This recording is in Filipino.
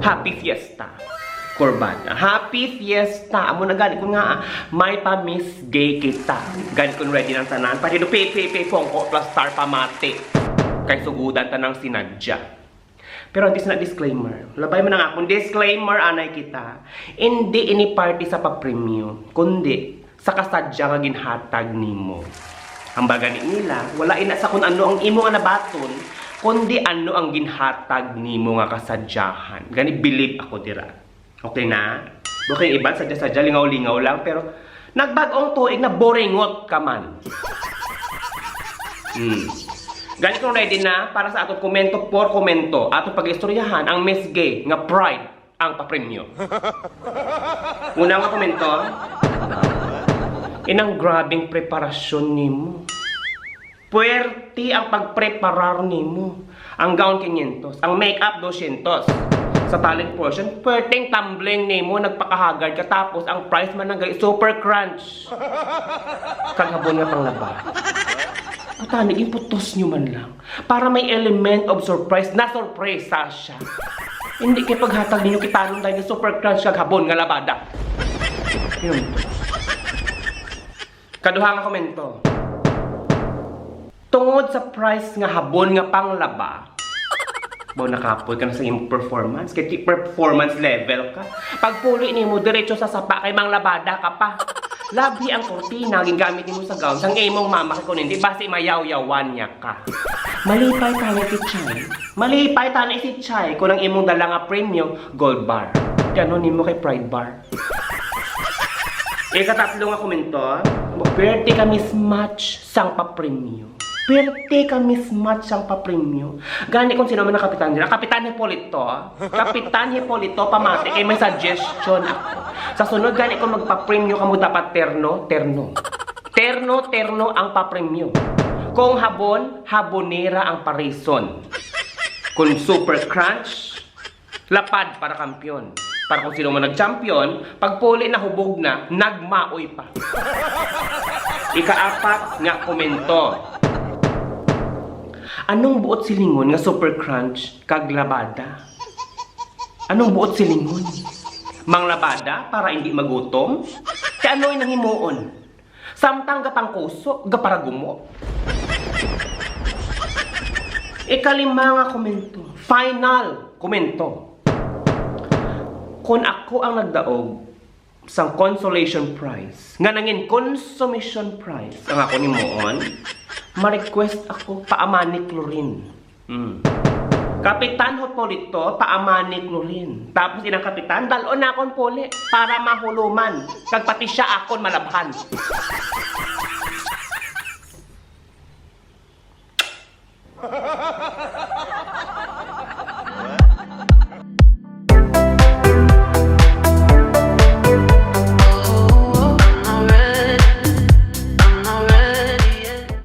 Happy Fiesta. Kurbana. Happy Fiesta. Amo na gani ko nga, may pa-miss gay kita. Gani ko ready ng tanan. Pati do pepe pongko plus star pamati. Kay sugudan tanang sinadya. Pero this na disclaimer. Labay mo na nga akong disclaimer anay kita. Hindi ini party sa pag-premium. Kundi sa kasadya nga ginhatag nimo. Ang baga ni nila, wala ina sa kung ano ang imo nga nabaton, kundi ano ang ginhatag nimo nga kasadyahan. Gani believe ako dira. Okay na? Okay, iba sadya-sadya lingaw-lingaw lang pero nagbag-ong tuig na boringot ka man. Gani kung ready na para sa atong komento por komento, atong pag-istoryahan ang Miss Gay nga pride ang papremyo. Una nga komento, inang grabing preparasyon nimo. Puwerte ang pagpreparar nimo. Ang gown 500, ang makeup 200. Sa talent portion, puwerteng tumbling nimo, nagpakahagard ka tapos ang price man ng super crunch. Kaghabon nga panglaba. Patanig, imputos nyo man lang. Para may element of surprise na sorpresa siya. Hindi kayo paghatag ninyo kitanong dahil na super crunch kaghabon nga labada. Yun. Kaduha nga komento. Tungod sa price nga habon nga panglaba, baw nakapod ka na sa iyong performance, kaya performance level ka. Pagpuli ni mo, diretso sa sapa kay mang labada ka pa. Labi ang kortina, gingamit mo sa gown, sang imong mama ko hindi, basi mayaw-yawan niya ka. Malipay tanay si Chay. Malipay tanay si Chay kung ang imong dala nga premium, gold bar. Kano nimo kay pride bar. Ikatatlo nga komento, pwerte ka mismatch sang pa-premium. Pwerte ka mismatch sang pa-premium. Gani kung sino man ang kapitan nila. Kapitan Hipolito. Kapitan Hipolito, pamati. Kaya may suggestion ako. Sa sunod, gani kung magpa-premium ka mo dapat terno. Terno ang pa-premium. Kung habon, habonera ang parison. Kung super crunch, lapad para kampiyon. Para kung sino man nag-champion, pagpuli na hubog na, nagmaoy pa. Ikaapat nga komento. Anong buot silingon nga super crunch kag labada? Anong buot silingon? Mang labada para hindi magutom? Kaya ano'y nanghimuon? Samtang gapang kuso, gapara gumo? Ikalima nga komento. Final komento. Kung ako ang nagdaog sang consolation prize, nga nangin consummation prize, ang ako ni Moon, ma-request ako paamani chlorine. Kapitan Hipolito, paamani chlorine. Tapos inang kapitan, dalon na akong puli para mahuluman. Kag pati siya akon malabhan.